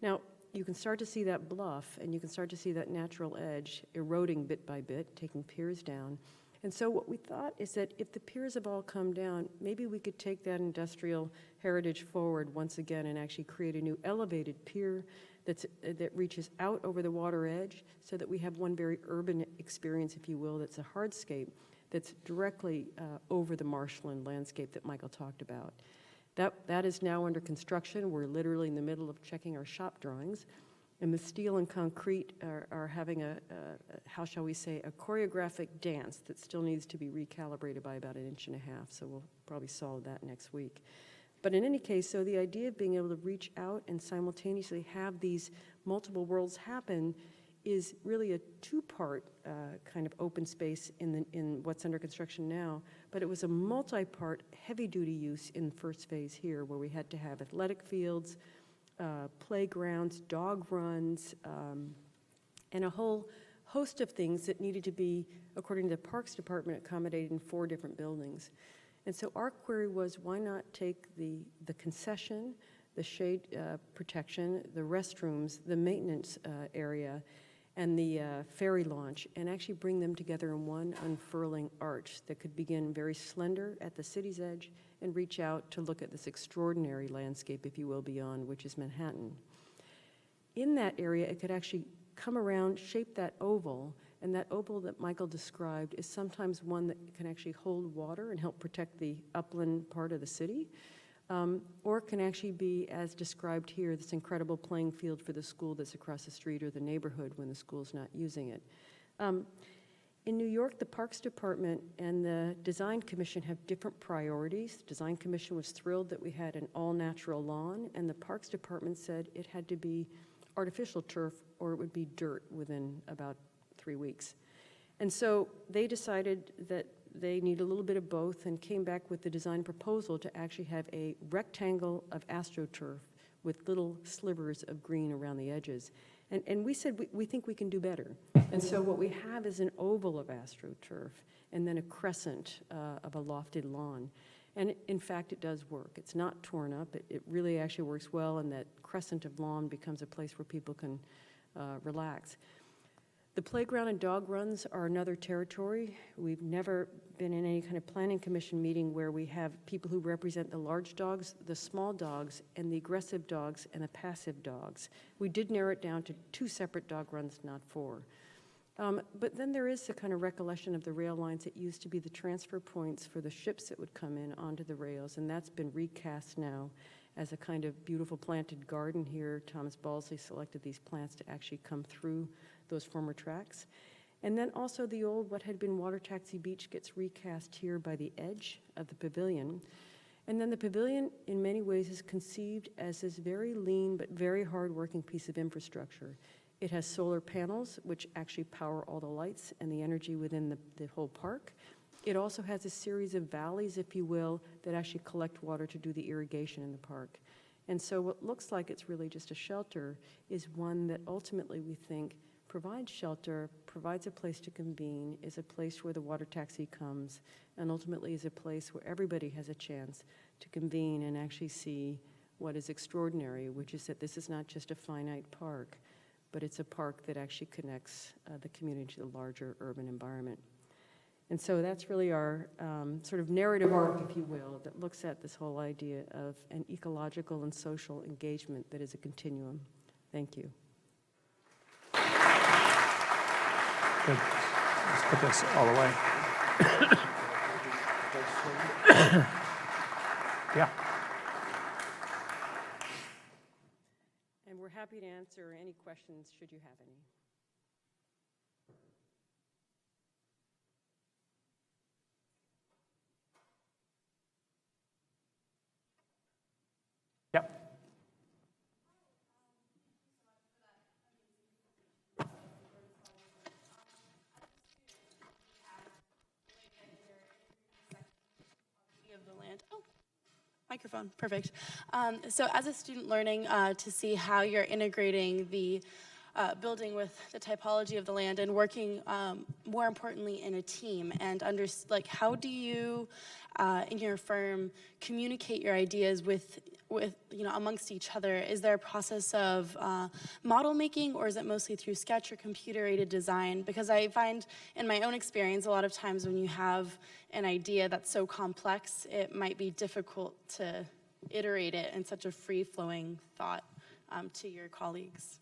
Now, you can start to see that bluff, and you can start to see that natural edge eroding bit by bit, taking piers down. And so what we thought is that if the piers have all come down, maybe we could take that industrial heritage forward once again and actually create a new elevated pier that reaches out over the water edge so that we have one very urban experience, if you will, that's a hardscape that's directly over the marshland landscape that Michael talked about. That is now under construction. We're literally in the middle of checking our shop drawings. And the steel and concrete are having how shall we say, a choreographic dance that still needs to be recalibrated by about 1.5 inches. So we'll probably solve that next week. But in any case, so the idea of being able to reach out and simultaneously have these multiple worlds happen is really a two-part kind of open space in what's under construction now. But it was a multi-part heavy-duty use in the first phase here, where we had to have athletic fields, playgrounds, dog runs, and a whole host of things that needed to be, according to the Parks Department, accommodated in 4 different buildings. And so our query was, why not take the concession, the shade protection, the restrooms, the maintenance area, and the ferry launch, and actually bring them together in one unfurling arch that could begin very slender at the city's edge and reach out to look at this extraordinary landscape, if you will, beyond, which is Manhattan. In that area, it could actually come around, shape that oval, and that oval that Michael described is sometimes one that can actually hold water and help protect the upland part of the city, or it can actually be, as described here, this incredible playing field for the school that's across the street or the neighborhood when the school's not using it. In New York, the Parks Department and the Design Commission have different priorities. The Design Commission was thrilled that we had an all-natural lawn, and the Parks Department said it had to be artificial turf or it would be dirt within about 3 weeks. And so they decided that they need a little bit of both and came back with the design proposal to actually have a rectangle of AstroTurf with little slivers of green around the edges. And we said, we think we can do better. And so what we have is an oval of AstroTurf and then a crescent of a lofted lawn. And in fact, it does work. It's not torn up. It really actually works well, and that crescent of lawn becomes a place where people can relax. The playground and dog runs are another territory. We've never been in any kind of planning commission meeting where we have people who represent the large dogs, the small dogs, and the aggressive dogs and the passive dogs. We did narrow it down to 2 separate dog runs, not 4. But then there is the kind of recollection of the rail lines that used to be the transfer points for the ships that would come in onto the rails, and that's been recast now as a kind of beautiful planted garden here. Thomas Balsley selected these plants to actually come through those former tracks. And then also the old, what had been Water Taxi Beach gets recast here by the edge of the pavilion. And then the pavilion, in many ways, is conceived as this very lean but very hard-working piece of infrastructure. It has solar panels, which actually power all the lights and the energy within the whole park. It also has a series of valleys, if you will, that actually collect water to do the irrigation in the park. And so what looks like it's really just a shelter is one that ultimately we think provides shelter, provides a place to convene, is a place where the water taxi comes, and ultimately is a place where everybody has a chance to convene and actually see what is extraordinary, which is that this is not just a finite park, but it's a park that actually connects the community to the larger urban environment. And so that's really our sort of narrative arc, if you will, that looks at this whole idea of an ecological and social engagement that is a continuum. Thank you. Good. Let's put this all away. Yeah. And we're happy to answer any questions should you have any. Yep. Of the land. Oh, my Microphone, perfect. So as a student learning to see how you're integrating the building with the typology of the land and working more importantly in a team, and how do you in your firm communicate your ideas with amongst each other? Is there a process of model making, or is it mostly through sketch or computer-aided design? Because I find in my own experience a lot of times when you have an idea that's so complex, it might be difficult to iterate it in such a free-flowing thought to your colleagues.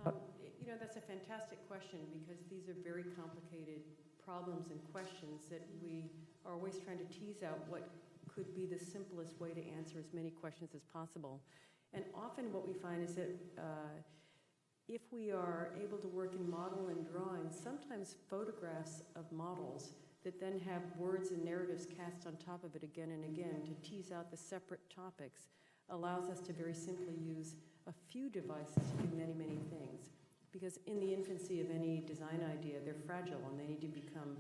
That's a fantastic question, because these are very complicated problems and questions that we are always trying to tease out what could be the simplest way to answer as many questions as possible. And often what we find is that if we are able to work in model and drawing, sometimes photographs of models that then have words and narratives cast on top of it again and again to tease out the separate topics allows us to very simply use a few devices to do many, many things. Because in the infancy of any design idea, they're fragile and they need to become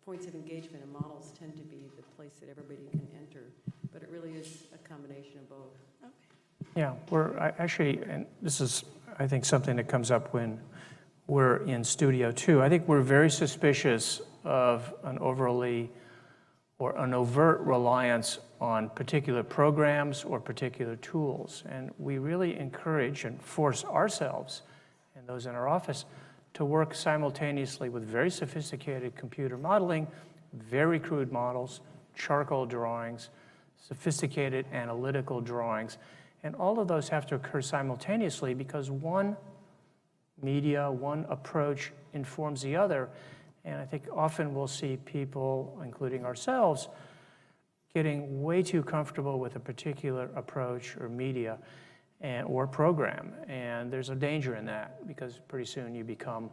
points of engagement, and models tend to be the place that everybody can enter. But it really is a combination of both. Okay. Yeah, and this is, I think, something that comes up when we're in Studio 2. I think we're very suspicious of an overt reliance on particular programs or particular tools. And we really encourage and force ourselves and those in our office to work simultaneously with very sophisticated computer modeling, very crude models, charcoal drawings, sophisticated analytical drawings. And all of those have to occur simultaneously because one media, one approach informs the other. And I think often we'll see people, including ourselves, getting way too comfortable with a particular approach or media or program. And there's a danger in that, because pretty soon you become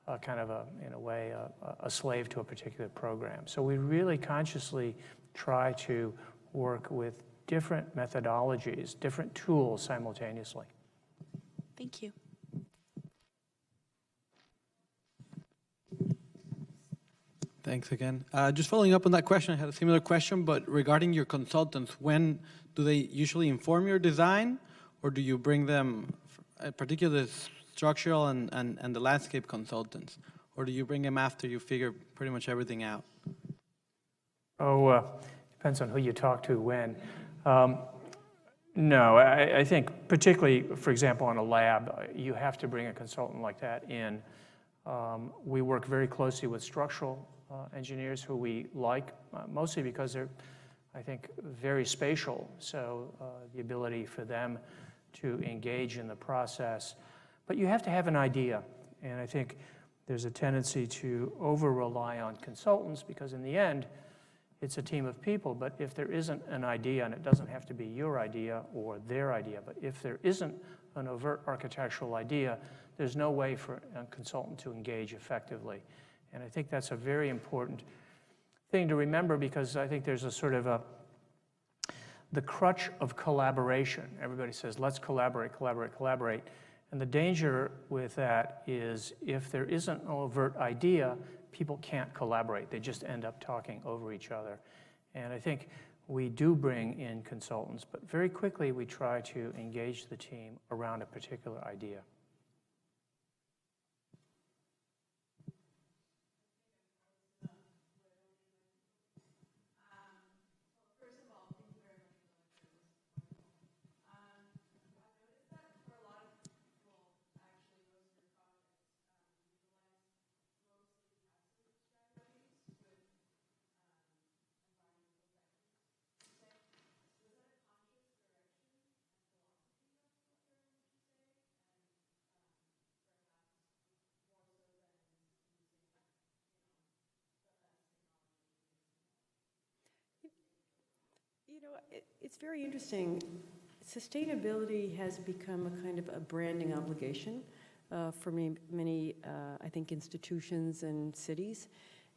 in a way, a slave to a particular program. So we really consciously try to work with different methodologies, different tools simultaneously. Thank you. Thanks again. Just following up on that question, I had a similar question, but regarding your consultants, when do they usually inform your design, or do you bring them, particularly structural and the landscape consultants, or do you bring them after you figure pretty much everything out? Depends on who you talk to when. No, I think particularly, for example, in a lab, you have to bring a consultant like that in. We work very closely with structural engineers who we like, mostly because they're, I think, very spatial. So the ability for them to engage in the process. But you have to have an idea. And I think there's a tendency to over-rely on consultants, because in the end, it's a team of people. But if there isn't an idea, and it doesn't have to be your idea or their idea, but if there isn't an overt architectural idea, there's no way for a consultant to engage effectively. And I think that's a very important thing to remember, because I think there's a sort of the crutch of collaboration. Everybody says, let's collaborate, collaborate, collaborate. And the danger with that is if there isn't an overt idea, people can't collaborate. They just end up talking over each other. And I think we do bring in consultants, but very quickly we try to engage the team around a particular idea. It's very interesting. Sustainability has become a kind of a branding obligation for many, I think, institutions and cities.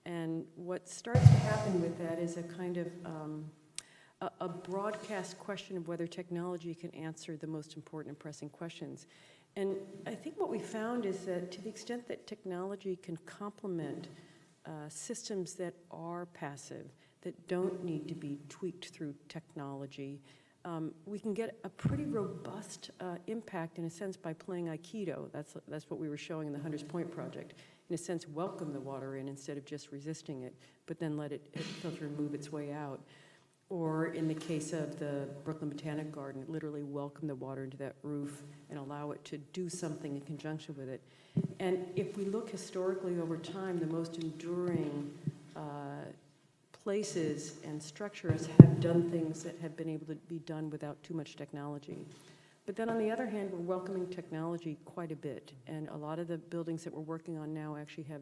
And what starts to happen with that is a kind of a broadcast question of whether technology can answer the most important and pressing questions. And I think what we found is that to the extent that technology can complement systems that are passive, that don't need to be tweaked through technology. We can get a pretty robust impact, in a sense, by playing Aikido. That's what we were showing in the Hunters Point project. In a sense, welcome the water in instead of just resisting it, but then let it filter and move its way out. Or in the case of the Brooklyn Botanic Garden, literally welcome the water into that roof and allow it to do something in conjunction with it. And if we look historically over time, the most enduring places and structures have done things that have been able to be done without too much technology. But then on the other hand, we're welcoming technology quite a bit. And a lot of the buildings that we're working on now actually have,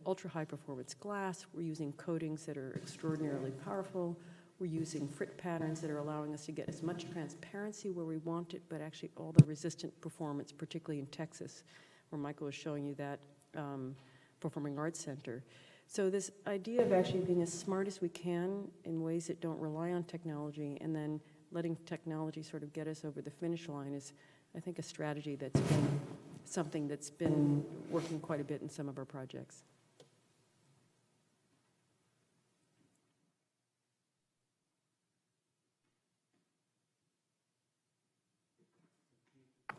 ultra high performance glass. We're using coatings that are extraordinarily powerful. We're using frit patterns that are allowing us to get as much transparency where we want it, but actually all the resistant performance, particularly in Texas, where Michael was showing you that Performing Arts Center. So this idea of actually being as smart as we can in ways that don't rely on technology, and then letting technology sort of get us over the finish line, is, I think, a strategy that's been something that's been working quite a bit in some of our projects.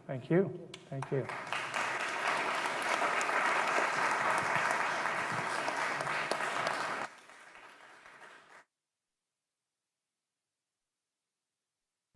Thank you. Thank you.